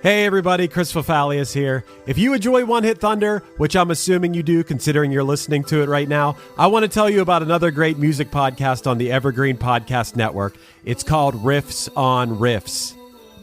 Hey everybody, Chris Fafalius here. If you enjoy One Hit Thunder, which I'm assuming you do considering you're listening to it right now, I want to tell you about another great music podcast on the Evergreen Podcast Network. It's called Riffs on Riffs.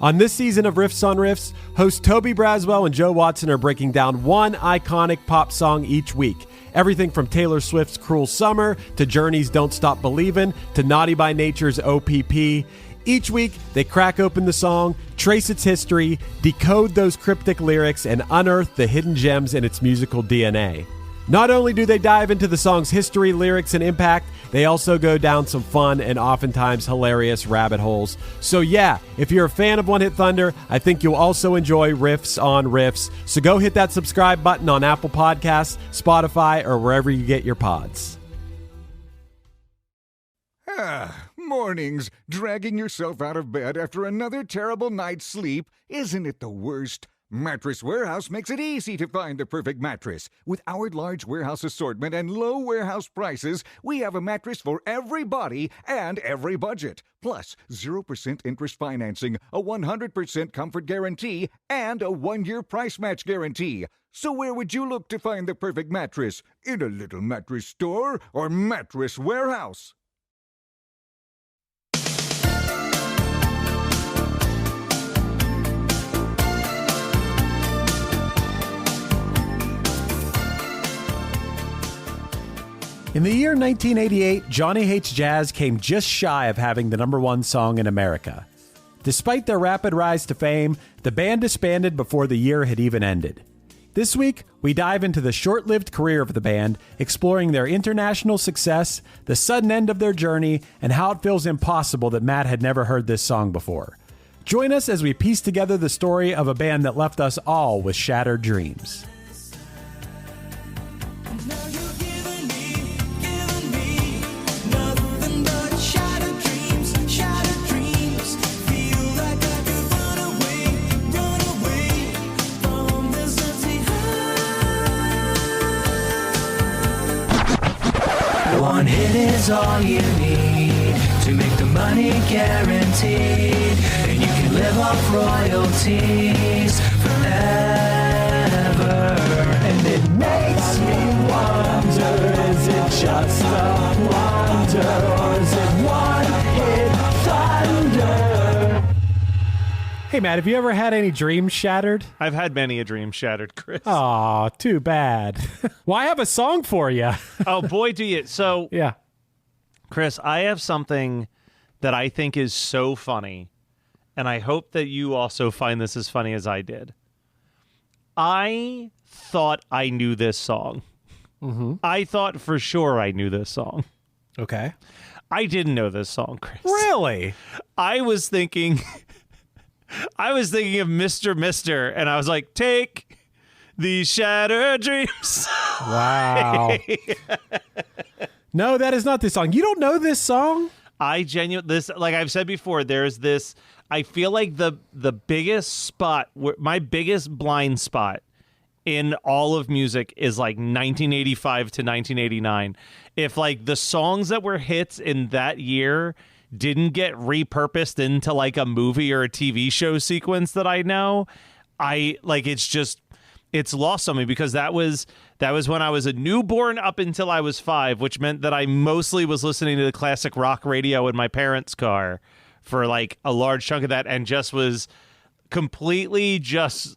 On this season of Riffs on Riffs, hosts Toby Braswell and Joe Watson are breaking down one iconic pop song each week. Everything from Taylor Swift's Cruel Summer to Journey's Don't Stop Believin' to Naughty by Nature's OPP. Each week, they crack open the song, trace its history, decode those cryptic lyrics, and unearth the hidden gems in its musical DNA. Not only do they dive into the song's history, lyrics, and impact, they also go down some fun and oftentimes hilarious rabbit holes. So yeah, if you're a fan of One Hit Thunder, I think you'll also enjoy Riffs on Riffs. So go hit that subscribe button on Apple Podcasts, Spotify, or wherever you get your pods. Mornings, dragging yourself out of bed after another terrible night's sleep, isn't it the worst? Mattress Warehouse makes it easy to find the perfect mattress. With our large warehouse assortment and low warehouse prices, we have a mattress for every body and every budget. Plus, 0% interest financing, a 100% comfort guarantee, and a 1-year price match guarantee. So where would you look to find the perfect mattress? In a little mattress store or Mattress Warehouse? In the year 1988, Johnny Hates Jazz came just shy of having the number one song in America. Despite their rapid rise to fame, the band disbanded before the year had even ended. This week, we dive into the short-lived career of the band, exploring their international success, the sudden end of their journey, and how it feels impossible that Matt had never heard this song before. Join us as we piece together the story of a band that left us all with shattered dreams. One hit is all you need to make the money guaranteed, and you can live off royalties forever. And it makes me wonder, is it just a wonder, or is it one hit thunder? Hey Matt, have you ever had any dreams shattered? I've had many a dream shattered, Chris. Aw, too bad. Well, I have a song for you. Oh, boy, do you. So, Yeah. Chris, I have something that I think is so funny, and I hope that you also find this as funny as I did. I thought I knew this song. Mm-hmm. I thought for sure I knew this song. Okay. I didn't know this song, Chris. Really? I was thinking of Mr. Mister, and I was like, take these shattered dreams. Wow. No, that is not this song. You don't know this song? I genuinely, like I've said before, there's this, I feel like the biggest spot, my biggest blind spot in all of music is like 1985 to 1989. If like the songs that were hits in that year didn't get repurposed into like a movie or a TV show sequence that I know, it's lost on me, because that was when I was a newborn up until I was 5, which meant that I mostly was listening to the classic rock radio in my parents' car for like a large chunk of that, and just was completely just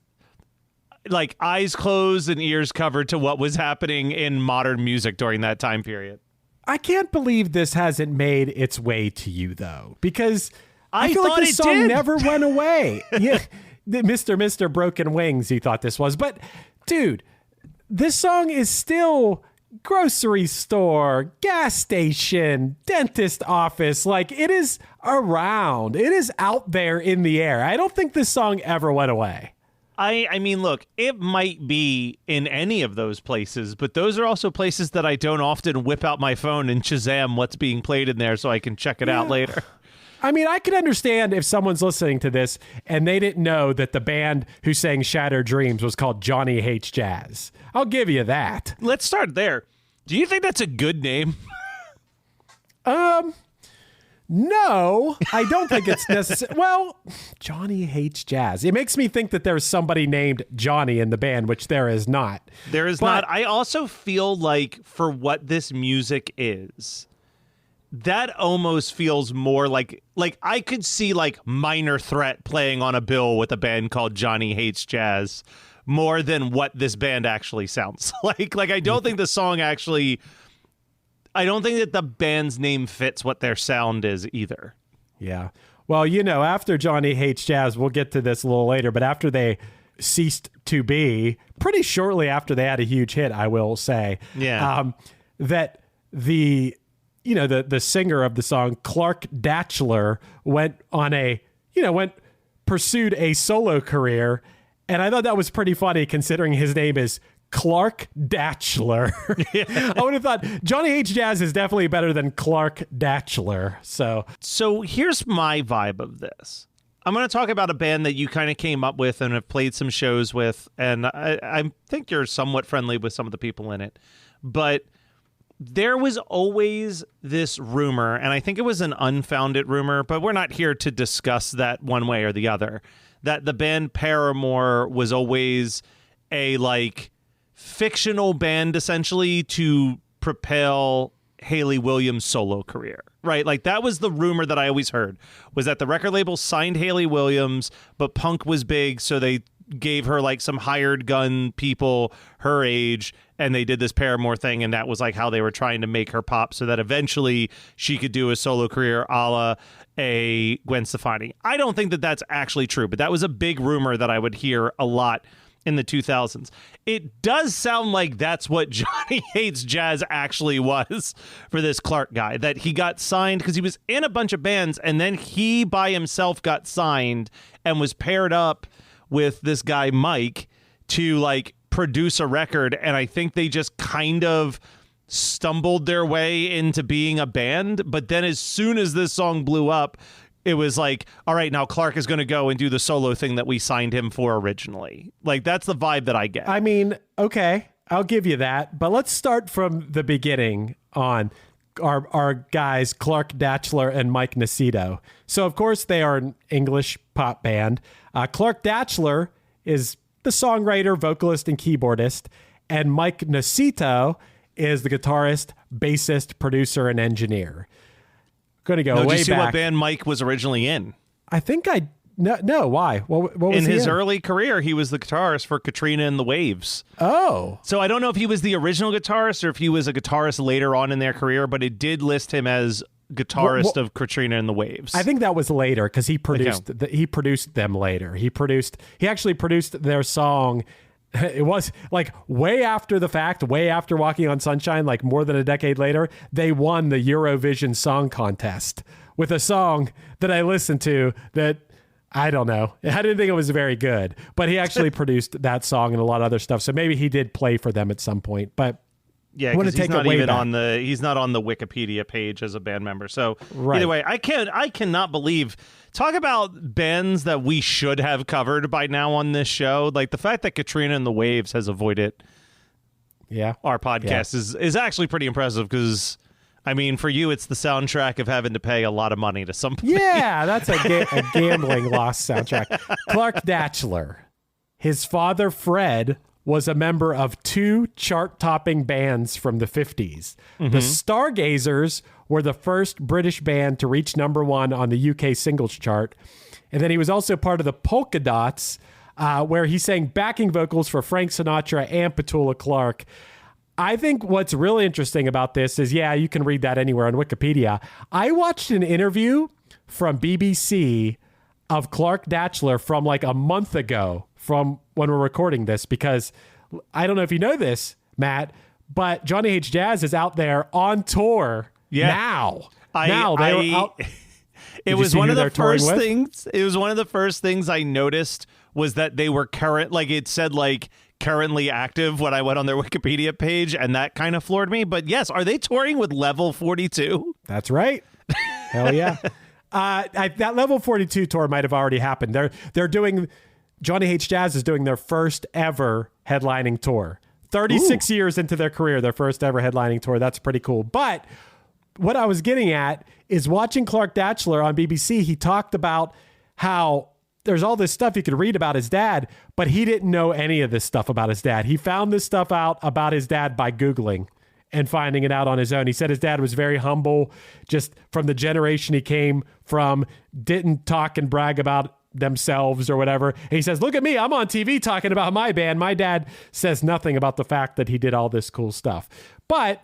like eyes closed and ears covered to what was happening in modern music during that time period. I can't believe this hasn't made its way to you, though, because I feel thought like this it song did. never went away. Yeah, Mr. Broken Wings, you thought this was. But, dude, this song is still grocery store, gas station, dentist office. Like, it is around. It is out there in the air. I don't think this song ever went away. I mean, look, it might be in any of those places, but those are also places that I don't often whip out my phone and Shazam what's being played in there so I can check it out later. I mean, I can understand if someone's listening to this and they didn't know that the band who sang Shattered Dreams was called Johnny Hates Jazz. I'll give you that. Let's start there. Do you think that's a good name? No, I don't think it's necessary. Well, Johnny Hates Jazz. It makes me think that there's somebody named Johnny in the band, which there is not. There is not. I also feel like for what this music is, that almost feels more like I could see like Minor Threat playing on a bill with a band called Johnny Hates Jazz more than what this band actually sounds like. Like, I don't think the song actually... I don't think that the band's name fits what their sound is either. Yeah. Well, after Johnny Hates Jazz, we'll get to this a little later, but after they ceased to be, pretty shortly after they had a huge hit, I will say, that the singer of the song, Clark Datchler, pursued a solo career. And I thought that was pretty funny considering his name is Clark Datchler. I would have thought Johnny Hates Jazz is definitely better than Clark Datchler. So here's my vibe of this. I'm going to talk about a band that you kind of came up with and have played some shows with, and I think you're somewhat friendly with some of the people in it. But there was always this rumor, and I think it was an unfounded rumor, but we're not here to discuss that one way or the other, that the band Paramore was always a fictional band essentially to propel Hayley Williams' solo career, right? Like, that was the rumor that I always heard, was that the record label signed Hayley Williams, but punk was big, so they gave her some hired gun people her age, and they did this Paramore thing, and that was how they were trying to make her pop so that eventually she could do a solo career a la a Gwen Stefani. I don't think that that's actually true, but that was a big rumor that I would hear a lot in the 2000s. It does sound like that's what Johnny Hates Jazz actually was for this Clark guy, that he got signed because he was in a bunch of bands, and then he by himself got signed and was paired up with this guy Mike to produce a record, and I think they just kind of stumbled their way into being a band. But then as soon as this song blew up, it was all right, now Clark is going to go and do the solo thing that we signed him for originally. That's the vibe that I get. I mean, okay, I'll give you that. But let's start from the beginning on our guys, Clark Datchler and Mike Nacito. So, of course, they are an English pop band. Clark Datchler is the songwriter, vocalist, and keyboardist. And Mike Nacito is the guitarist, bassist, producer, and engineer. Going to go way back. Did you see what band Mike was originally in? I think no. Why? What was in he his early career? He was the guitarist for Katrina and the Waves. Oh, so I don't know if he was the original guitarist or if he was a guitarist later on in their career, but it did list him as guitarist of Katrina and the Waves. I think that was later because he produced he produced them later. He actually produced their song. It was way after the fact, way after Walking on Sunshine, more than a decade later, they won the Eurovision Song Contest with a song that I listened to that, I don't know. I didn't think it was very good, but he actually produced that song and a lot of other stuff. So maybe he did play for them at some point, but yeah, because he's not even he's not on the Wikipedia page as a band member. So Either way, I cannot believe. Talk about bands that we should have covered by now on this show. The fact that Katrina and the Waves has avoided our podcast is actually pretty impressive because, I mean, for you, it's the soundtrack of having to pay a lot of money to somebody. Yeah, that's a gambling loss soundtrack. Clark Datchler. His father, Fred, was a member of two chart-topping bands from the 50s. Mm-hmm. The Stargazers were the first British band to reach #1 on the UK singles chart. And then he was also part of the Polka Dots, where he sang backing vocals for Frank Sinatra and Petula Clark. I think what's really interesting about this is, you can read that anywhere on Wikipedia. I watched an interview from BBC of Clark Datchler from a month ago from when we're recording this, because I don't know if you know this, Matt, but Johnny Hates Jazz is out there on tour now. It was one of the first things. It was one of the first things I noticed was that they were current. It said currently active when I went on their Wikipedia page, and that kind of floored me. But yes, are they touring with Level 42? That's right. Hell yeah. That Level 42 tour might have already happened. They're doing. Johnny Hates Jazz is doing their first ever headlining tour. 36 years into their career, their first ever headlining tour. That's pretty cool. But what I was getting at is watching Clark Datchler on BBC. He talked about how there's all this stuff you could read about his dad, but he didn't know any of this stuff about his dad. He found this stuff out about his dad by Googling and finding it out on his own. He said his dad was very humble, just from the generation he came from, didn't talk and brag about themselves or whatever. And he says, look at me, I'm on TV talking about my band. My dad says nothing about the fact that he did all this cool stuff. But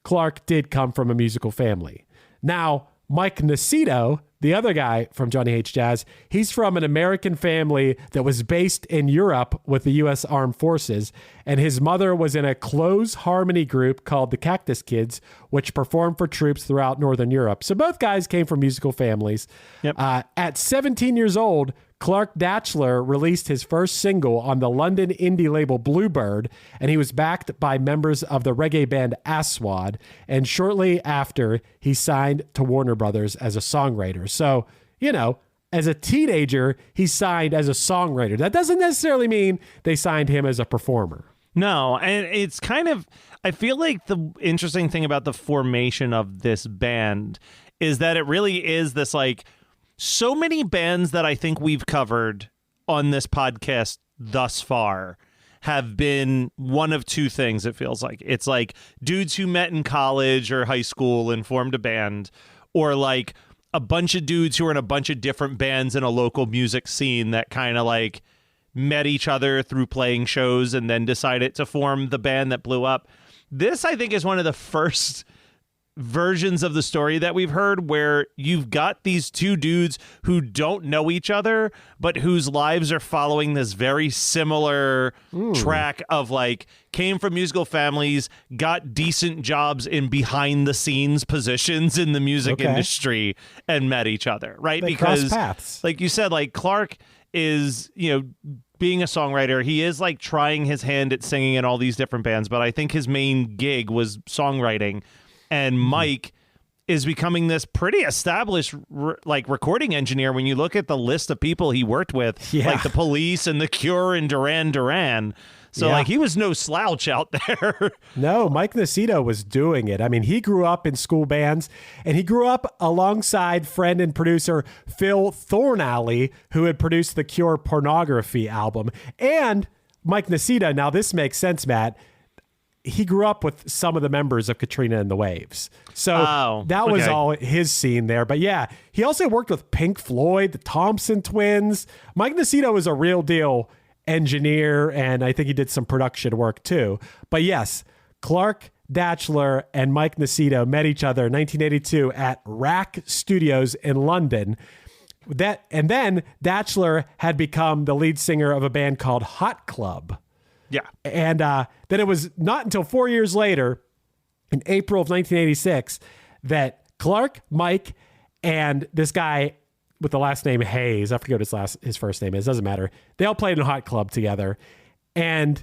Clark did come from a musical family. Now, Mike Nacito, the other guy from Johnny Hates Jazz, he's from an American family that was based in Europe with the U.S. Armed Forces, and his mother was in a close harmony group called the Cactus Kids, which performed for troops throughout Northern Europe. So both guys came from musical families. Yep. At 17 years old, Clark Datchler released his first single on the London indie label Bluebird, and he was backed by members of the reggae band Aswad. And shortly after, he signed to Warner Brothers as a songwriter. So, you know, as a teenager, he signed as a songwriter. That doesn't necessarily mean they signed him as a performer. No, and it's kind of, I feel like the interesting thing about the formation of this band is that it really is this, like, so many bands that I think we've covered on this podcast thus far have been one of two things, it feels like. It's like dudes who met in college or high school and formed a band, or like a bunch of dudes who are in a bunch of different bands in a local music scene that kind of like met each other through playing shows and then decided to form the band that blew up. This, I think, is one of the first versions of the story that we've heard where you've got these two dudes who don't know each other, but whose lives are following this very similar track of like came from musical families, got decent jobs in behind the scenes positions in the music industry, and met each other, right? They because cross paths. like you said, like Clark is, you know, being a songwriter, he is like trying his hand at singing in all these different bands, but I think his main gig was songwriting. And Mike is becoming this pretty established like recording engineer when you look at the list of people he worked with, like the Police and the Cure and Duran Duran. So like he was no slouch out there. No, Mike Nacito was doing it. I mean, he grew up in school bands, and he grew up alongside friend and producer Phil Thornalley, who had produced the Cure Pornography album. And Mike Nacito, now this makes sense, Matt, he grew up with some of the members of Katrina and the Waves. So that was all his scene there. But yeah, he also worked with Pink Floyd, the Thompson Twins. Mike Nacito was a real deal engineer, and I think he did some production work too. But yes, Clark Datchler and Mike Nacito met each other in 1982 at Rack Studios in London. And then Datchler had become the lead singer of a band called Hot Club. Yeah. And then it was not until 4 years later, in April of 1986, that Clark, Mike, and this guy with the last name Hayes, I forget what his first name is, doesn't matter. They all played in a Hot Club together. And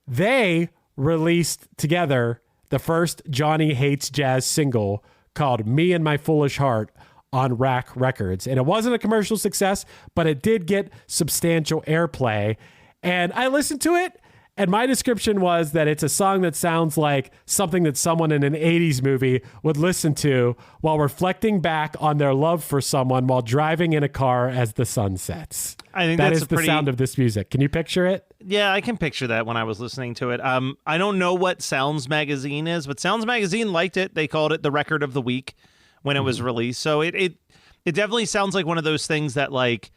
they released together the first Johnny Hates Jazz single called Me and My Foolish Heart on Rack Records. And it wasn't a commercial success, but it did get substantial airplay. And I listened to it, and my description was that it's a song that sounds like something that someone in an 80s movie would listen to while reflecting back on their love for someone while driving in a car as the sun sets. I think that that's is the sound of this music. Can you picture it? Yeah, I can picture that when I was listening to it. I don't know what Sounds Magazine is, but Sounds Magazine liked it. They called it the record of the week when it was released. So it definitely sounds like one of those things that like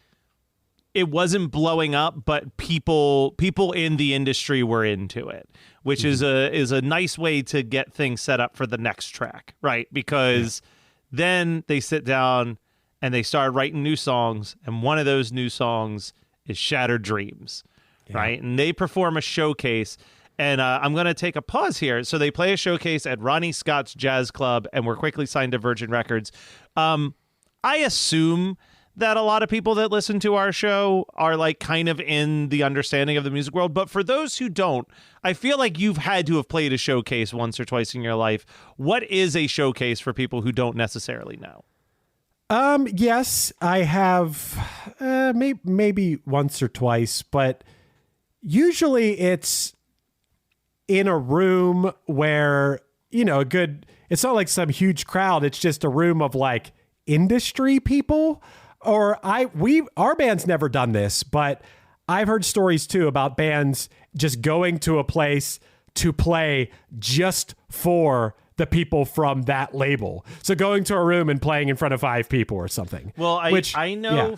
it wasn't blowing up, but people in the industry were into it, which is a nice way to get things set up for the next track, right? Because then they sit down and they start writing new songs, and one of those new songs is Shattered Dreams, right? And they perform a showcase, and I'm going to take a pause here. So they play a showcase at Ronnie Scott's Jazz Club, and were quickly signed to Virgin Records. I assume that a lot of people that listen to our show are like kind of in the understanding of the music world. But for those who don't, I feel like you've had to have played a showcase once or twice in your life. What is a showcase for people who don't necessarily know? Yes, I have maybe once or twice, but usually it's in a room where it's not like some huge crowd. It's just a room of like industry people. Or our band's never done this, but I've heard stories too about bands just going to a place to play just for the people from that label. So going to a room and playing in front of 5 people or something. Well, I know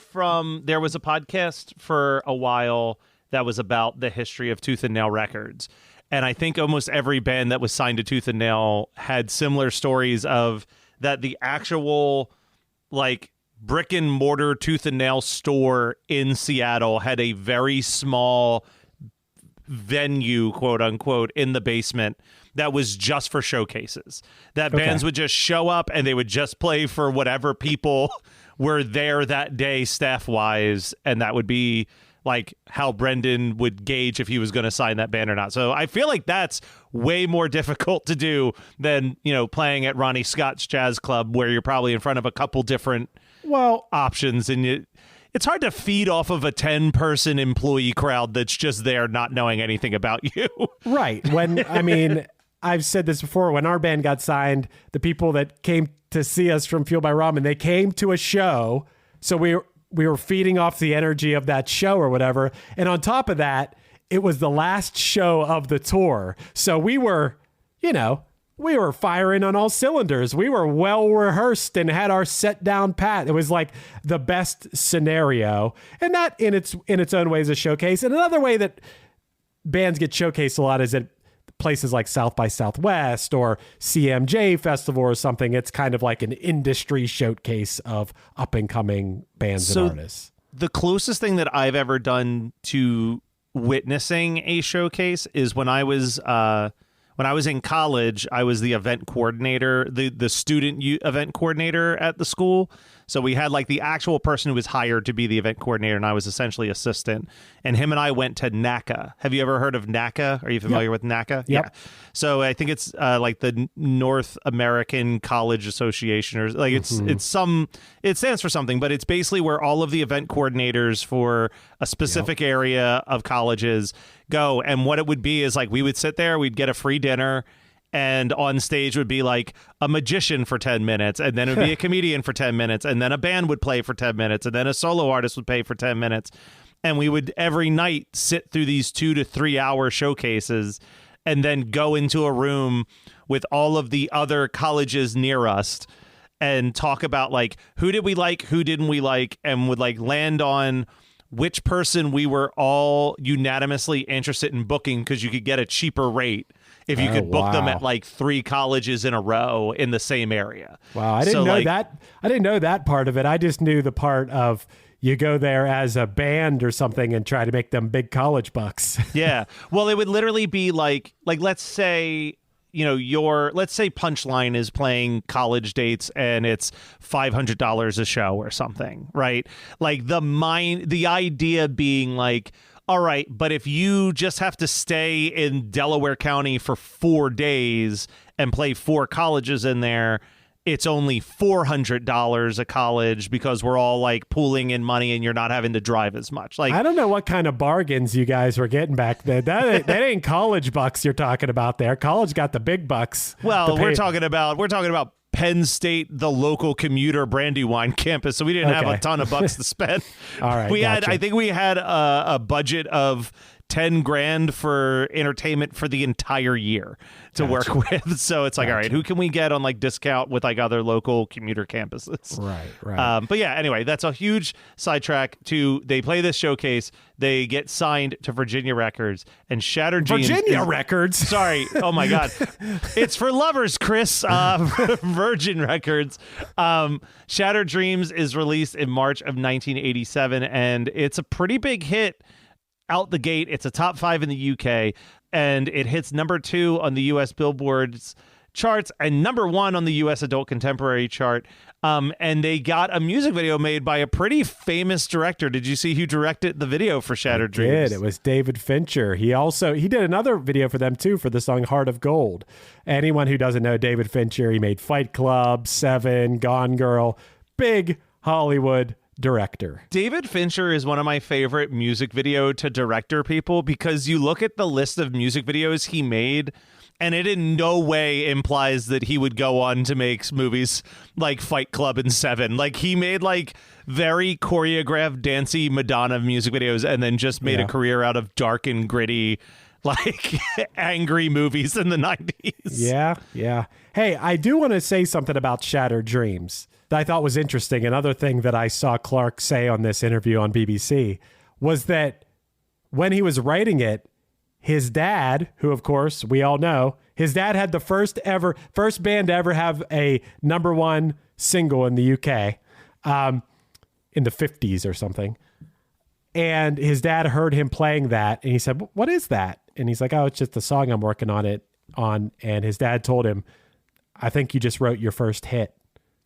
there was a podcast for a while that was about the history of Tooth and Nail Records. And I think almost every band that was signed to Tooth and Nail had similar stories of that the actual like brick and mortar Tooth and Nail store in Seattle had a very small venue, quote unquote, in the basement that was just for showcases. That bands would just show up and they would just play for whatever people were there that day staff wise. And that would be like how Brendan would gauge if he was going to sign that band or not. So I feel like that's way more difficult to do than, playing at Ronnie Scott's Jazz Club, where you're probably in front of a couple different options. And it's hard to feed off of a 10-person employee crowd that's just there not knowing anything about you. Right. I've said this before, when our band got signed, the people that came to see us from Fueled by Ramen, they came to a show. So we were feeding off the energy of that show or whatever. And on top of that, it was the last show of the tour. So we were, we were firing on all cylinders. We were well rehearsed and had our set down pat. It was like the best scenario. And that in its own way is a showcase. And another way that bands get showcased a lot is at places like South by Southwest or CMJ Festival or something. It's kind of like an industry showcase of up and coming bands and artists. The closest thing that I've ever done to witnessing a showcase is when I was in college. I was the event coordinator, the student event coordinator at the school. So we had like the actual person who was hired to be the event coordinator, and I was essentially assistant. And him and I went to NACA. Have you ever heard of NACA? Are you familiar with NACA? Yep. Yeah. So I think it's like the North American College Association, or like it stands for something, but it's basically where all of the event coordinators for a specific area of colleges go. And what it would be is like we would sit there, we'd get a free dinner, and on stage would be like a magician for 10 minutes, and then it would be a comedian for 10 minutes, and then a band would play for 10 minutes, and then a solo artist would play for 10 minutes. And we would every night sit through these 2 to 3 hour showcases and then go into a room with all of the other colleges near us and talk about like who did we like, who didn't we like, and would like land on which person we were all unanimously interested in booking because you could get a cheaper rate if you could book them at like 3 colleges in a row in the same area. Wow, I didn't know that. I didn't know that part of it. I just knew the part of you go there as a band or something and try to make them big college bucks. Yeah. Well, it would literally be like let's say, let's say Punchline is playing College Dates and it's $500 a show or something, right? Like the idea being like, all right, but if you just have to stay in Delaware County for 4 days and play 4 colleges in there, it's only $400 a college because we're all like pooling in money and you're not having to drive as much. Like, I don't know what kind of bargains you guys were getting back then. That ain't college bucks you're talking about there. College got the big bucks. Well, we're talking about Penn State, the local commuter Brandywine campus, so we didn't have a ton of bucks to spend. All right, I think we had a budget of $10,000 for entertainment for the entire year to work with. So it's like, all right, who can we get on like discount with like other local commuter campuses? Right. But yeah, anyway, that's a huge sidetrack to they play this showcase. They get signed to Virginia Records, and Shattered Dreams. Virginia Records. Sorry. Oh my God. It's for lovers, Chris. Virgin Records. Shattered Dreams is released in March of 1987, and it's a pretty big hit out the gate. It's a top 5 in the UK, and it hits number 2 on the US Billboard's charts and number 1 on the US Adult Contemporary chart. And they got a music video made by a pretty famous director. Did you see who directed the video for Shattered Dreams? It was David Fincher. He did another video for them too for the song Heart of Gold. Anyone who doesn't know David Fincher, he made Fight Club, Seven, Gone Girl, big Hollywood director. David Fincher is one of my favorite music video to director people because you look at the list of music videos he made and it in no way implies that he would go on to make movies like Fight Club and Seven. Like he made like very choreographed, dancey Madonna music videos and then just made a career out of dark and gritty, like angry movies in the 90s. Yeah. Hey, I do want to say something about Shattered Dreams that I thought was interesting. Another thing that I saw Clark say on this interview on BBC was that when he was writing it, his dad, who of course we all know, his dad had the first band to ever have a number one single in the UK in the 50s or something. And his dad heard him playing that and he said, "What is that?" And he's like, "Oh, it's just a song I'm working on." And his dad told him, "I think you just wrote your first hit."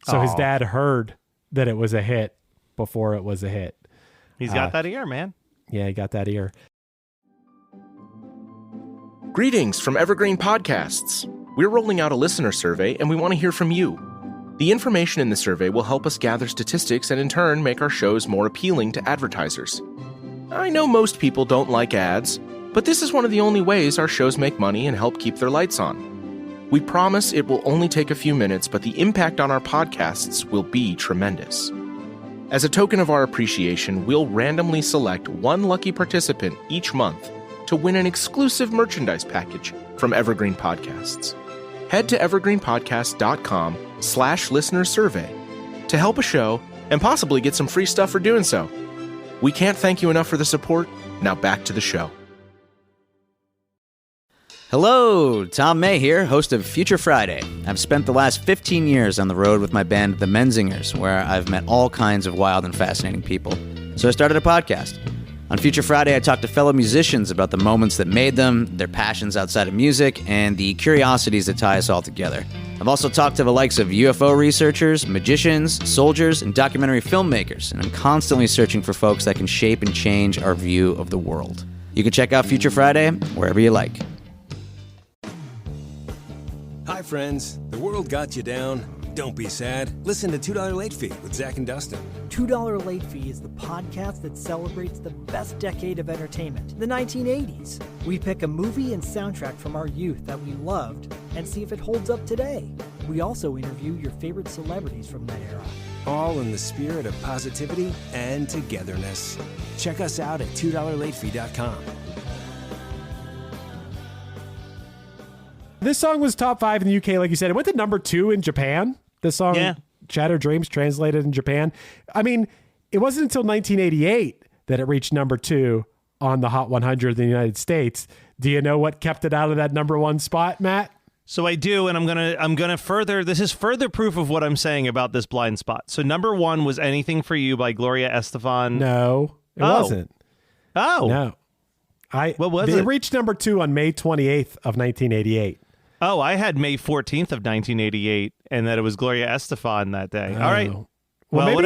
So his dad heard that it was a hit before it was a hit. He's got that ear, man. Yeah, he got that ear. Greetings from Evergreen Podcasts. We're rolling out a listener survey and we want to hear from you. The information in the survey will help us gather statistics and in turn make our shows more appealing to advertisers. I know most people don't like ads, but this is one of the only ways our shows make money and help keep their lights on. We promise it will only take a few minutes, but the impact on our podcasts will be tremendous. As a token of our appreciation, we'll randomly select one lucky participant each month to win an exclusive merchandise package from Evergreen Podcasts. Head to evergreenpodcast.com/listener-survey to help a show and possibly get some free stuff for doing so. We can't thank you enough for the support. Now back to the show. Hello, Tom May here, host of Future Friday. I've spent the last 15 years on the road with my band, The Menzingers, where I've met all kinds of wild and fascinating people. So I started a podcast. On Future Friday, I talk to fellow musicians about the moments that made them, their passions outside of music, and the curiosities that tie us all together. I've also talked to the likes of UFO researchers, magicians, soldiers, and documentary filmmakers, and I'm constantly searching for folks that can shape and change our view of the world. You can check out Future Friday wherever you like. Hi, friends. The world got you down. Don't be sad. Listen to $2 Late Fee with Zach and Dustin. $2 Late Fee is the podcast that celebrates the best decade of entertainment, the 1980s. We pick a movie and soundtrack from our youth that we loved and see if it holds up today. We also interview your favorite celebrities from that era. All in the spirit of positivity and togetherness. Check us out at $2latefee.com. This song was top 5 in the UK, like you said. It went to number 2 in Japan. This song, Shattered Dreams, translated in Japan. I mean, it wasn't until 1988 that it reached number 2 on the Hot 100 in the United States. Do you know what kept it out of that number 1 spot, Matt? So I do, and I'm gonna further. This is further proof of what I'm saying about this blind spot. So number 1 was "Anything for You" by Gloria Estefan. No, it wasn't. Oh, no. What was it? it? Reached number 2 on May 28th of 1988. Oh, I had May 14th of 1988, and that it was Gloria Estefan that day. All right. Well, Well,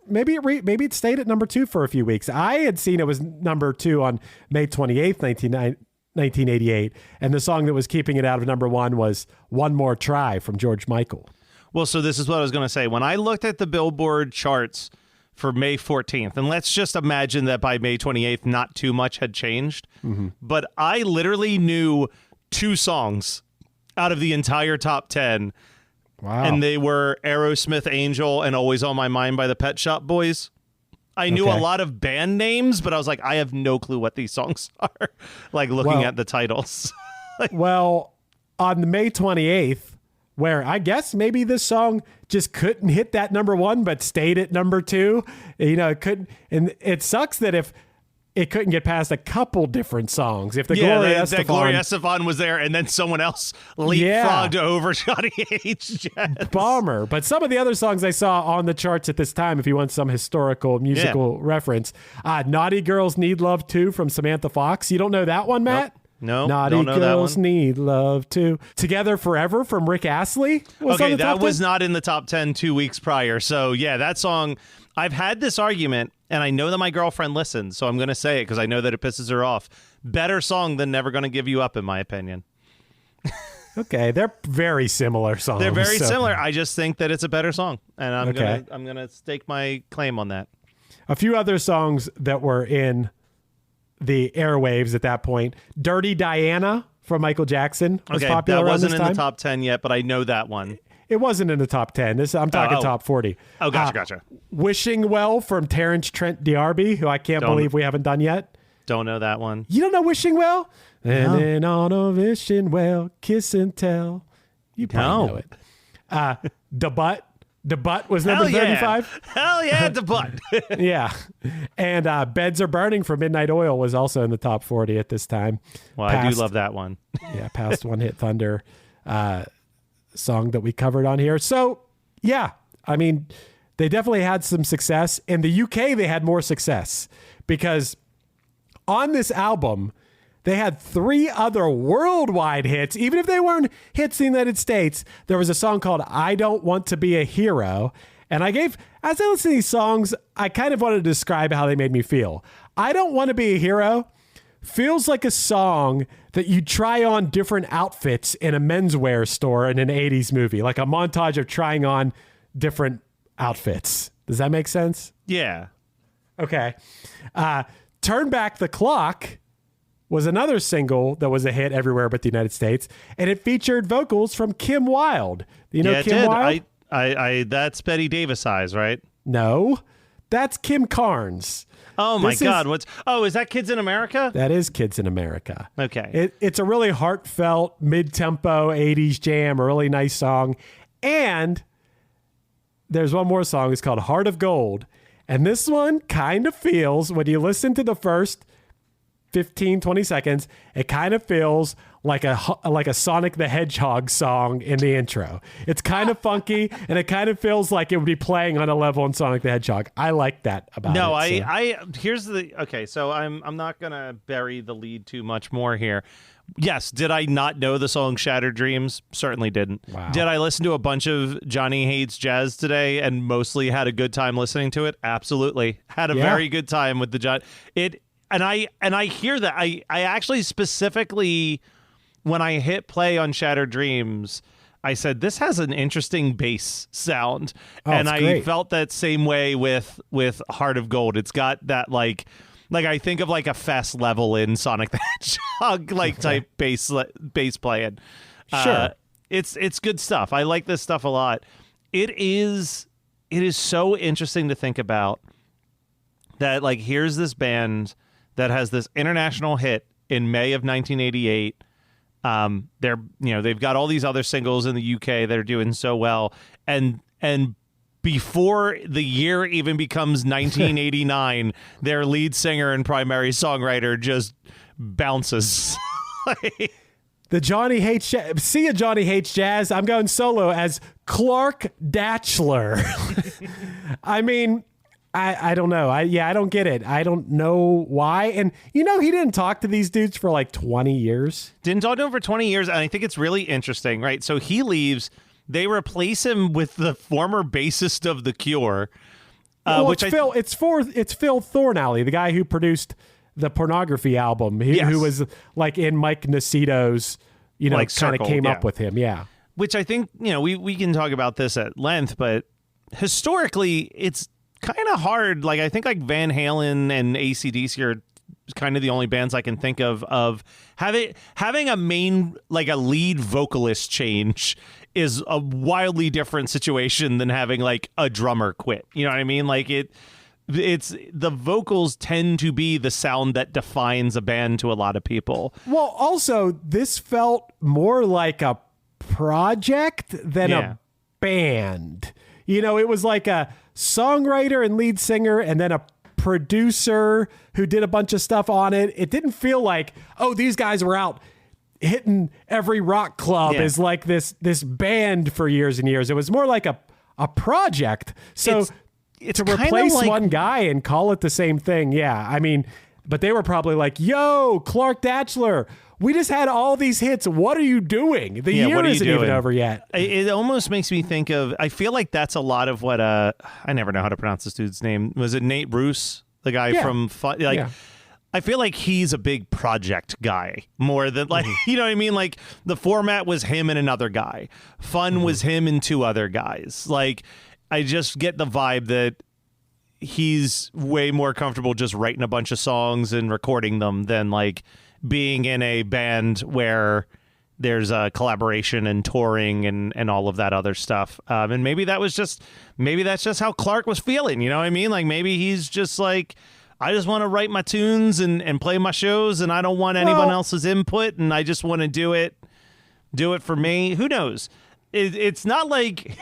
maybe it stayed at number 2 for a few weeks. I had seen it was number 2 on May 28th, 1988, and the song that was keeping it out of number 1 was "One More Try" from George Michael. Well, so this is what I was going to say. When I looked at the Billboard charts for May 14th, and let's just imagine that by May 28th, not too much had changed, but I literally knew 2 songs out of the entire top 10. Wow. And they were Aerosmith, Angel, and Always on My Mind by the Pet Shop Boys. I knew a lot of band names, but I was like, I have no clue what these songs are, like looking at the titles. Well, on the May 28th, where I guess maybe this song just couldn't hit that number 1, but stayed at number 2. You know, it couldn't, and it sucks that if it couldn't get past a couple different songs. If the Gloria Estefan was there, and then someone else leapfrogged over Johnny H. Jazz. Bummer. But some of the other songs I saw on the charts at this time, if you want some historical musical reference, Naughty Girls Need Love Too from Samantha Fox. You don't know that one, Matt? No, Naughty don't know Girls that one. Need Love Too. Together Forever from Rick Astley. Okay, that was not in the top 10 2 weeks prior. So yeah, that song, I've had this argument, and I know that my girlfriend listens, so I'm going to say it because I know that it pisses her off. Better song than Never Gonna Give You Up, in my opinion. Okay, they're very similar songs. They're very similar. I just think that it's a better song, and I'm Okay. gonna stake my claim on that. A few other songs that were in the airwaves at that point. Dirty Diana from Michael Jackson was Okay, popular that around wasn't this in time. the top 10 yet, but I know that one. It wasn't in the top 10. I'm talking oh. top 40. Oh, gotcha. Wishing Well from Terrence Trent D'Arby, who I can't believe we haven't done yet. Don't know that one. You don't know Wishing Well? And then on a wishing well, kiss and tell. You probably know it. The Butt was number 35. Hell yeah, the butt. Yeah. And Beds Are Burning from Midnight Oil was also in the top 40 at this time. Well, I do love that one. Yeah, past One Hit Thunder song that we covered on here. So, yeah, I mean, they definitely had some success. In the UK, they had more success because on this album, they had 3 other worldwide hits. Even if they weren't hits in the United States, there was a song called I Don't Want to Be a Hero. And as I listen to these songs, I kind of wanted to describe how they made me feel. I Don't Want to Be a Hero feels like a song that you try on different outfits in a menswear store in an 80s movie, like a montage of trying on different outfits. Does that make sense? Yeah. Okay. Turn Back the Clock was another single that was a hit everywhere but the United States, and it featured vocals from Kim Wilde. You know yeah, Kim it did. Wilde? I that's Betty Davis eyes, right? No, that's Kim Carnes. Oh my This God! is- Is that Kids in America? That is Kids in America. Okay. It's a really heartfelt, mid-tempo 80s jam, a really nice song. And there's one more song. It's called Heart of Gold. And this one kind of feels, when you listen to the first 15, 20 seconds, it kind of feels like a Sonic the Hedgehog song in the intro. It's kind of funky, and it kind of feels like it would be playing on a level in Sonic the Hedgehog. I like that about No, it. here's the okay. So I'm not gonna bury the lead too much more here. Yes, did I not know the song Shattered Dreams? Certainly didn't. Wow. Did I listen to a bunch of Johnny Hates Jazz today and mostly had a good time listening to it? Absolutely, had a very good time with the John. And I hear that. I actually specifically, when I hit play on Shattered Dreams, I said, this has an interesting bass sound. And it's I great. felt that same way with Heart of Gold. It's got that like I think of like a fast level in Sonic the Hedgehog type bass playing. Sure. It's good stuff. I like this stuff a lot. It is so interesting to think about that, like, here's this band that has this international hit in May of 1988. They've got all these other singles in the UK that are doing so well, and before the year even becomes 1989, their lead singer and primary songwriter just bounces. The Johnny Hates Jazz. See a Johnny Hates Jazz. I'm going solo as Clark Datchler. I mean, I don't know. I don't get it. I don't know why. And, he didn't talk to these dudes for like 20 years. Didn't talk to him for 20 years, and I think it's really interesting, right? So he leaves. They replace him with the former bassist of The Cure. It's Phil Thornalley, the guy who produced the Pornography album, who was like in Mike Nacito's, kind of came up with him. Yeah. Which I think, we can talk about this at length, but historically it's kind of hard. Like, I think like Van Halen and AC/DC are kind of the only bands I can think of having a main, like a lead vocalist change is a wildly different situation than having like a drummer quit. You know what I mean? Like it's the vocals tend to be the sound that defines a band to a lot of people. Well, also this felt more like a project than a band. It was like a songwriter and lead singer and then a producer who did a bunch of stuff on it. It didn't feel like, these guys were out hitting every rock club as like this band for years and years. It was more like a project. So it's to replace one guy and call it the same thing. Yeah. I mean, but they were probably like, yo, Clark Datchler, we just had all these hits. What are you doing? The year isn't even over yet. It almost makes me think of, I feel like that's a lot of what, I never know how to pronounce this dude's name. Was it Nate Bruce? The guy from, I feel like he's a big project guy more than like, you know what I mean? Like the format was him and another guy. Fun was him and two other guys. Like I just get the vibe that he's way more comfortable just writing a bunch of songs and recording them than like being in a band where there's a collaboration and touring and all of that other stuff. And maybe that's just how Clark was feeling. You know what I mean? Like maybe he's just like, I just want to write my tunes and play my shows, and I don't want anyone else's input, and I just want to do it for me. Who knows? It's not like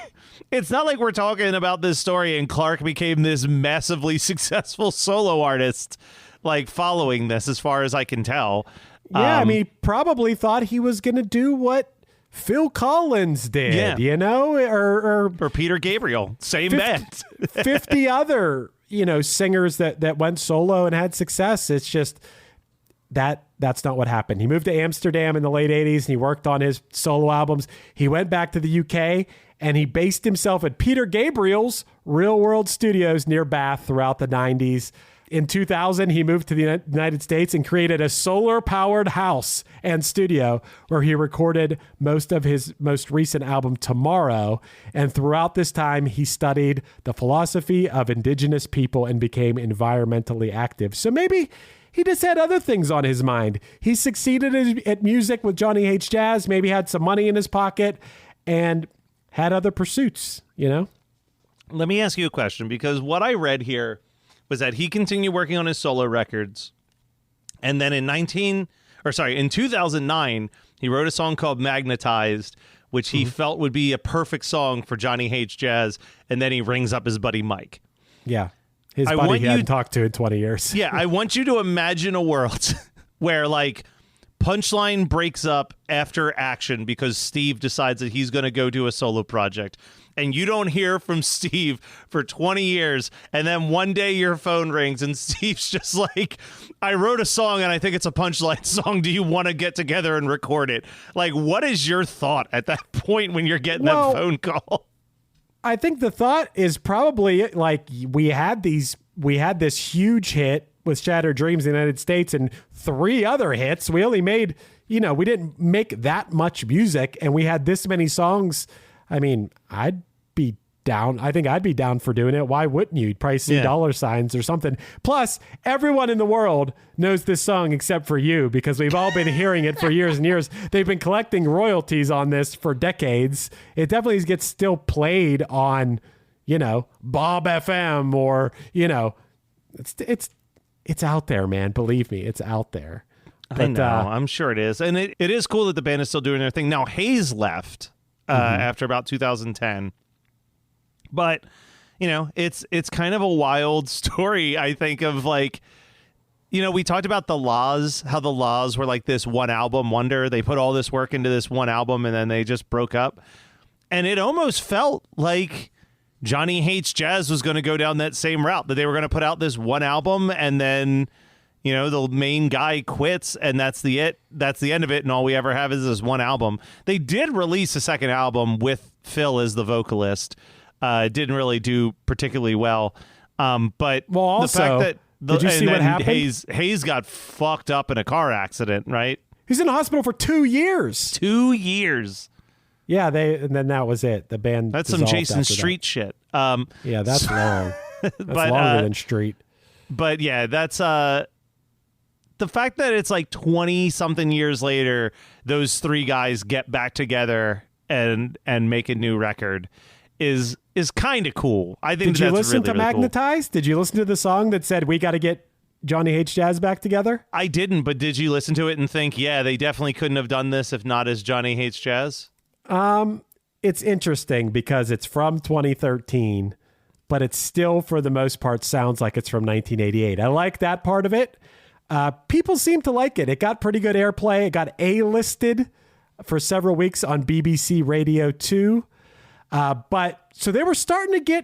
we're talking about this story and Clark became this massively successful solo artist, like following this, as far as I can tell. Yeah, I mean, he probably thought he was going to do what Phil Collins did, you know, or Peter Gabriel, same band. 50 other, singers that went solo and had success. It's just that's not what happened. He moved to Amsterdam in the late 80s and he worked on his solo albums. He went back to the UK and he based himself at Peter Gabriel's Real World Studios near Bath throughout the 90s. In 2000, he moved to the United States and created a solar-powered house and studio where he recorded most of his most recent album, Tomorrow. And throughout this time, he studied the philosophy of indigenous people and became environmentally active. So maybe he just had other things on his mind. He succeeded at music with Johnny Hates Jazz, maybe had some money in his pocket, and had other pursuits, Let me ask you a question, because what I read here was that he continued working on his solo records. And then in 2009, he wrote a song called Magnetized, which he felt would be a perfect song for Johnny Hates Jazz. And then he rings up his buddy Mike. Yeah. His buddy he hadn't talked to in 20 years. Yeah. I want you to imagine a world where like Punchline breaks up after Action because Steve decides that he's going to go do a solo project. And you don't hear from Steve for 20 years. And then one day your phone rings and Steve's just like, I wrote a song and I think it's a Punchline song. Do you want to get together and record it? Like, what is your thought at that point when you're getting that phone call? I think the thought is probably like we had this huge hit with Shattered Dreams in the United States and 3 other hits. We only made, we didn't make that much music and we had this many songs. I mean, I'd be down. I think I'd be down for doing it. Why wouldn't you? You'd probably see dollar signs or something. Plus, everyone in the world knows this song except for you because we've all been hearing it for years and years. They've been collecting royalties on this for decades. It definitely gets still played on, Bob FM or, it's out there, man. Believe me, it's out there. But, I know. I'm sure it is. And it is cool that the band is still doing their thing. Now, Hayes left after about 2010. But, it's kind of a wild story, I think, of like, we talked about the Laws, how the Laws were like this one album wonder. They put all this work into this one album and then they just broke up. And it almost felt like Johnny Hates Jazz was going to go down that same route, that they were going to put out this one album and then, the main guy quits and that's the end of it. And all we ever have is this one album. They did release a second album with Phil as the vocalist. It didn't really do particularly well. But also, the fact that did you see what happened? Hayes got fucked up in a car accident, right? He's in the hospital for 2 yeyears. 2 years. Yeah, and then that was it. The band. That's some Jason Street shit. Yeah, that's long. That's longer than Street. But yeah, that's the fact that it's like 20-something years later, those 3 guys get back together and make a new record is kind of cool. I think. Did you listen to really Magnetized? Cool. Did you listen to the song that said we got to get Johnny Hates Jazz back together? I didn't, but did you listen to it and think, yeah, they definitely couldn't have done this if not as Johnny Hates Jazz? It's interesting because it's from 2013, but it still, for the most part, sounds like it's from 1988. I like that part of it. People seem to like it. It got pretty good airplay. It got A-listed for several weeks on BBC Radio 2. But so they were starting to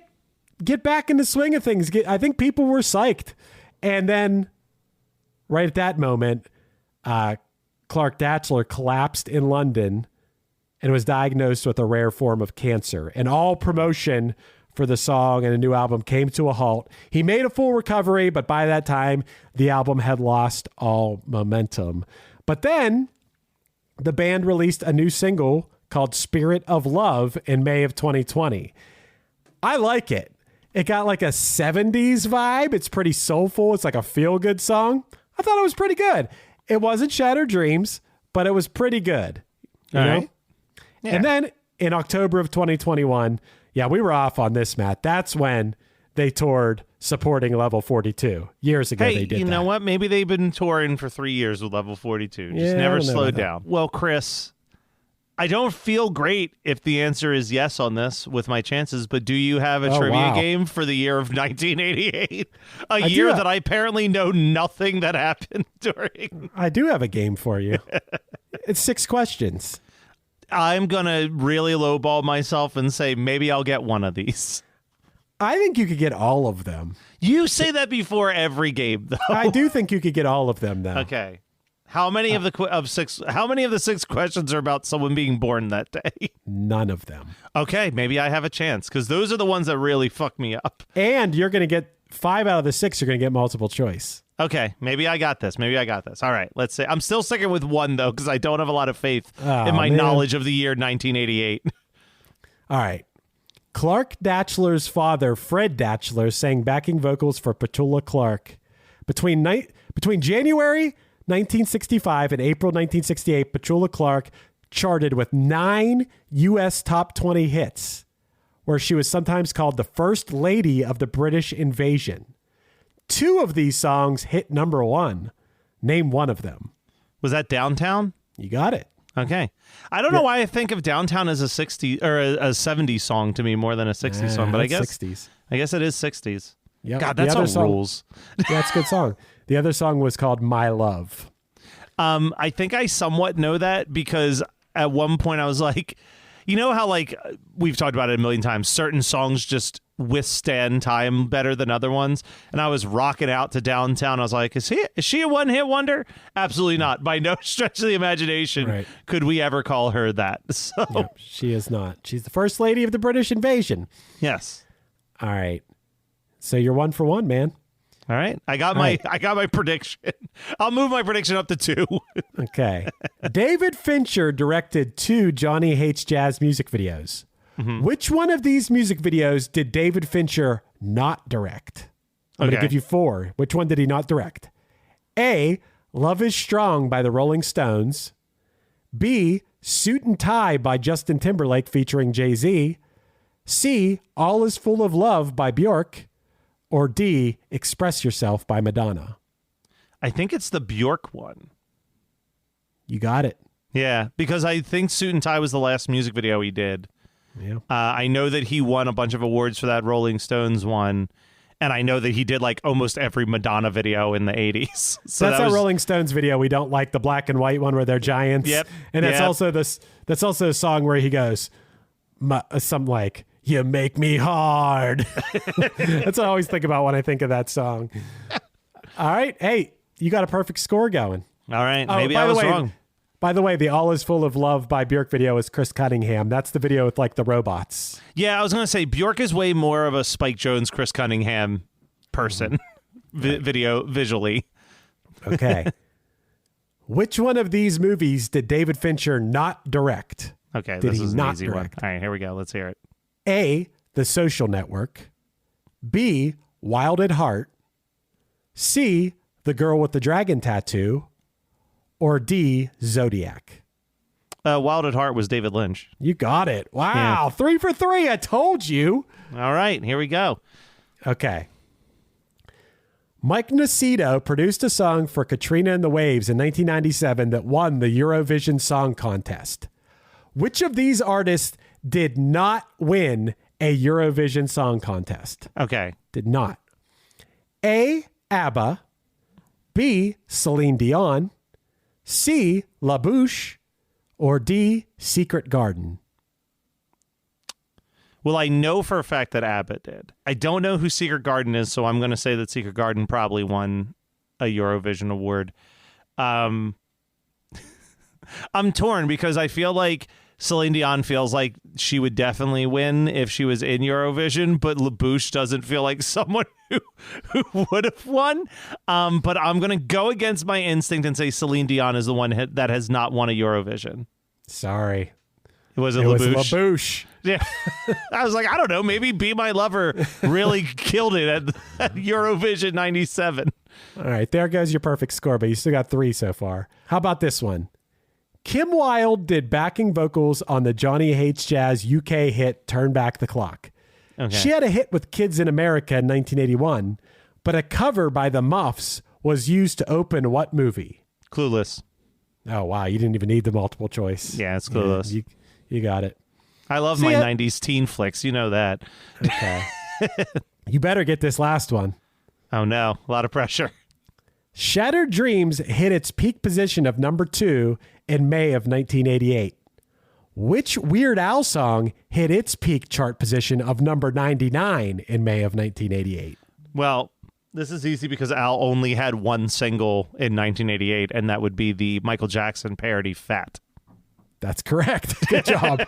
get back in the swing of things. I think people were psyched. And then right at that moment, Clark Datchler collapsed in London and was diagnosed with a rare form of cancer. And all promotion for the song and a new album came to a halt. He made a full recovery, but by that time, the album had lost all momentum. But then the band released a new single called Spirit of Love in May of 2020. I like it. It got like a 70s vibe. It's pretty soulful. It's like a feel-good song. I thought it was pretty good. It wasn't Shattered Dreams, but it was pretty good. You know? Right. Yeah. And then in October of 2021, yeah, we were off on this, Matt. That's when they toured supporting Level 42. Years ago, Hey, they did you that. know what? Maybe they've been touring for 3 years with Level 42. Just Yeah, I never don't know slowed about that. down. Well, Chris, I don't feel great if the answer is yes on this with my chances, but do you have a Oh, trivia wow. game for the year of 1988? A do year have- that I apparently know nothing that happened during. I do have a game for you. It's 6 questions. I'm going to really lowball myself and say maybe I'll get one of these. I think you could get all of them. You say that before every game, though. I do think you could get all of them, though. Okay. How many of the How many of the 6 questions are about someone being born that day? None of them. Okay, maybe I have a chance because those are the ones that really fuck me up. And you're going to get 5 out of the 6. You're going to get multiple choice. Okay, maybe I got this. All right, let's say I'm still sticking with one though because I don't have a lot of faith in my man. knowledge of the year 1988. All right. Clark Datchler's father, Fred Datchler, sang backing vocals for Petula Clark. Between January 1965 and April 1968, Petula Clark charted with 9 U.S. top 20 hits, where she was sometimes called the First Lady of the British Invasion. 2 of these songs hit number 1. Name one of them. Was that Downtown? You got it. Okay. I don't know why I think of Downtown as a 60s or a 70s song to me more than a 60s song, but I guess 60s. I guess it is 60s. Yep. God, The that's other all song- rules. Yeah, that's a good song. The other song was called My Love. I think I somewhat know that because at one point I was like, you know how like we've talked about it a million times, certain songs just withstand time better than other ones. And I was rocking out to Downtown. I was like, is she a one-hit wonder? Absolutely not. By no stretch of the imagination Right. could we ever call her that. So Yep, she is not. She's the First Lady of the British Invasion. yes. All right. So you're 1 for 1, man. All right. I got my prediction. I'll move my prediction up to 2. Okay. David Fincher directed 2 Johnny Hates Jazz music videos. Which one of these music videos did David Fincher not direct? I'm going to Okay. give you 4. Which one did he not direct? A, Love is Strong by the Rolling Stones. B, Suit and Tie by Justin Timberlake featuring Jay-Z. C, All is Full of Love by Bjork. Or D, Express Yourself by Madonna. I think it's the Bjork one. You got it. Yeah, because I think Suit and Tie was the last music video he did. Yeah. I know that he won a bunch of awards for that Rolling Stones one, and I know that he did like almost every Madonna video in the 80s. So That's that our was, Rolling Stones video. We don't like the black and white one where they're giants. Yep. And that's Yep. also this. That's also a song where he goes, something like, "You make me hard." That's what I always think about when I think of that song. All right, hey, you got a perfect score going. All right, Oh, maybe by I the was way- wrong. By the way, the "All Is Full of Love" by Bjork video is Chris Cunningham. That's the video with like the robots. Yeah, I was going to say Bjork is way more of a Spike Jonze, Chris Cunningham person video visually. Okay. Which one of these movies did David Fincher not direct? Okay, Did this he is an not easy direct? one. All right, here we go. Let's hear it. A, The Social Network. B, Wild at Heart. C, The Girl with the Dragon Tattoo. Or D, Zodiac. Wild at Heart was David Lynch. You got it. Wow. Yeah. 3 for 3. I told you. All right, here we go. Okay. Mike Nacito produced a song for Katrina and the Waves in 1997 that won the Eurovision Song Contest. Which of these artists did not win a Eurovision Song Contest? Okay. Did not. A, ABBA. B, Celine Dion. C, La Bouche. Or D, Secret Garden. Well, I know for a fact that ABBA did. I don't know who Secret Garden is, so I'm going to say that Secret Garden probably won a Eurovision award. I'm torn because I feel like Celine Dion feels like she would definitely win if she was in Eurovision, but LaBouche doesn't feel like someone who would have won. But I'm going to go against my instinct and say Celine Dion is the one that has not won a Eurovision. Sorry. It was LaBouche. Yeah. I was like, I don't know. Maybe Be My Lover really killed it at Eurovision 97. All right. There goes your perfect score, but you still got 3 so far. How about this one? Kim Wilde did backing vocals on the Johnny Hates Jazz UK hit Turn Back the Clock. Okay. She had a hit with Kids in America in 1981, but a cover by the Muffs was used to open what movie? Clueless. Oh, wow. You didn't even need the multiple choice. Yeah, it's Clueless. Yeah, you got it. I love my 90s teen flicks. You know that. Okay. You better get this last one. Oh, no. A lot of pressure. Shattered Dreams hit its peak position of number 2 in May of 1988. Which Weird Al song hit its peak chart position of number 99 in May of 1988? Well, this is easy because Al only had one single in 1988, and that would be the Michael Jackson parody Fat. That's correct. Good job.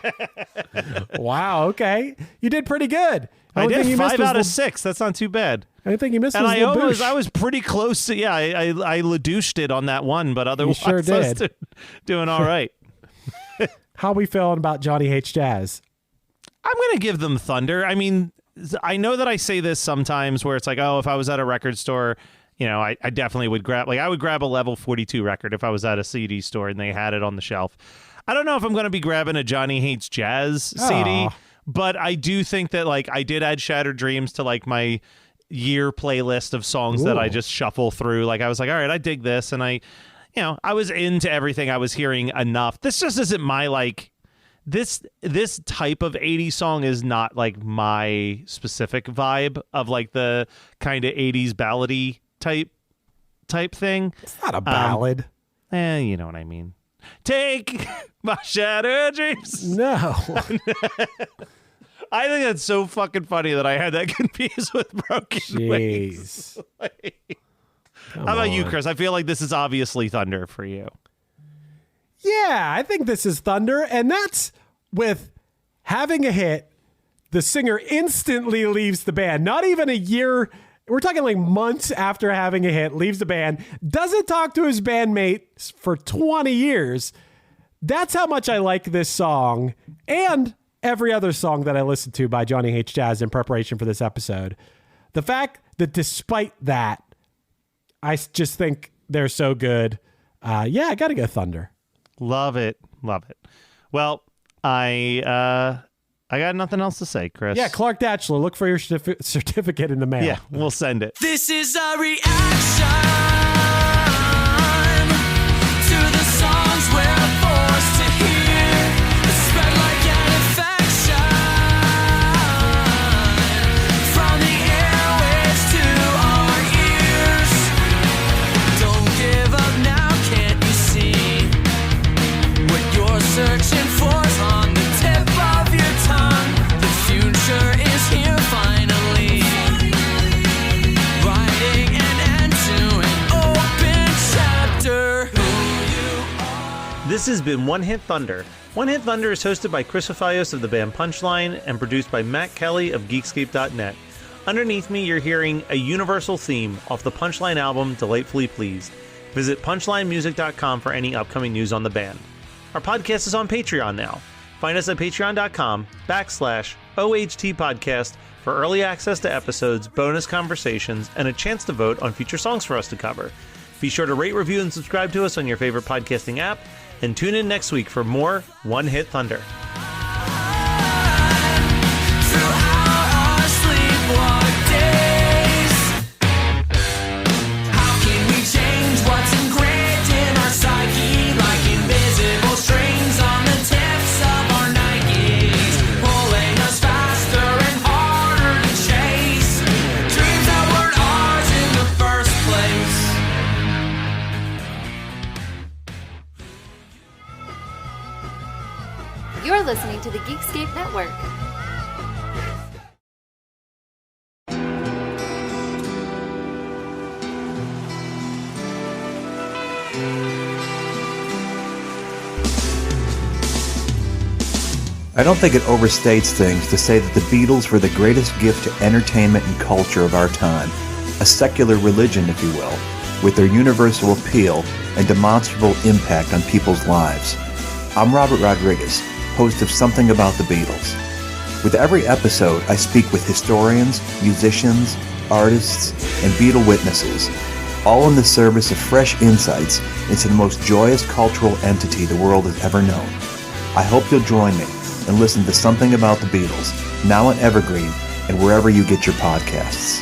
Wow, okay. You did pretty good. I did 5 out of 6. That's not too bad. I think you missed and was I was pretty close to, I LaDouched it on that one, but otherwise sure did. I was doing all right. How we feeling about Johnny Hates Jazz? I'm going to give them Thunder. I mean, I know that I say this sometimes where it's like, oh, if I was at a record store, I definitely would grab, I would grab a Level 42 record if I was at a CD store and they had it on the shelf. I don't know if I'm going to be grabbing a Johnny Hates Jazz CD, but I do think that, I did add Shattered Dreams to, my year playlist of songs that I just shuffle through. I was like, all right, I dig this. And I was into everything I was hearing enough. This just isn't my, this type of 80s song is not, my specific vibe of, the kind of 80s ballady type thing. It's not a ballad. You know what I mean. Take my shattered dreams. No. I think that's so fucking funny that I had that confused with Broken Wings. How about you, Chris? I feel like this is obviously Thunder for you. Yeah, I think this is Thunder, and that's with having a hit, the singer instantly leaves the band. Not even a year. We're talking months after having a hit, leaves the band, doesn't talk to his bandmates for 20 years. That's how much I like this song and every other song that I listened to by Johnny Hates Jazz in preparation for this episode. The fact that despite that, I just think they're so good. I got to go Thunder. Love it. Love it. Well, I got nothing else to say, Chris. Yeah, Clark Datchler, look for your certificate in the mail. Yeah, we'll send it. This is a reaction to the songs we're forced to hear. Spread like an infection from the airwaves to our ears. Don't give up now, can't you see? What you're searching for's on the tip of your tongue. The future is here finally. Writing an end to an open chapter. This has been One Hit Thunder. One Hit Thunder is hosted by Chris Afaios of the band Punchline and produced by Matt Kelly of Geekscape.net. Underneath me, you're hearing a universal theme off the Punchline album Delightfully Pleased. Visit punchlinemusic.com for any upcoming news on the band. Our podcast is on Patreon now. Find us at patreon.com/OHT podcast for early access to episodes, bonus conversations, and a chance to vote on future songs for us to cover. Be sure to rate, review, and subscribe to us on your favorite podcasting app, and tune in next week for more One Hit Thunder. Throughout our sleepwalk days, how can we change what's engraved in our psyche? Like invisible strings on the tips of our Nikes, pulling us faster and harder to chase. Dreams that weren't ours in the first place. You're listening to the Geekscape Network. I don't think it overstates things to say that the Beatles were the greatest gift to entertainment and culture of our time, a secular religion, if you will, with their universal appeal and demonstrable impact on people's lives. I'm Robert Rodriguez, host of Something About the Beatles. With every episode, I speak with historians, musicians, artists, and Beatle witnesses, all in the service of fresh insights into the most joyous cultural entity the world has ever known. I hope you'll join me and listen to Something About the Beatles, now on Evergreen and wherever you get your podcasts.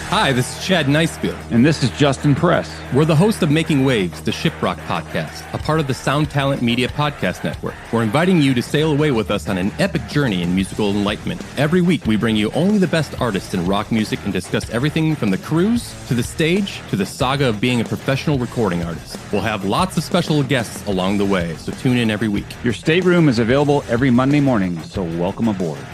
Hi, this is Chad Nicefield. And this is Justin Press. We're the host of Making Waves, the Shiprock podcast, a part of the Sound Talent Media Podcast Network. We're inviting you to sail away with us on an epic journey in musical enlightenment. Every week, we bring you only the best artists in rock music and discuss everything from the cruise, to the stage, to the saga of being a professional recording artist. We'll have lots of special guests along the way, so tune in every week. Your stateroom is available every Monday morning, so welcome aboard.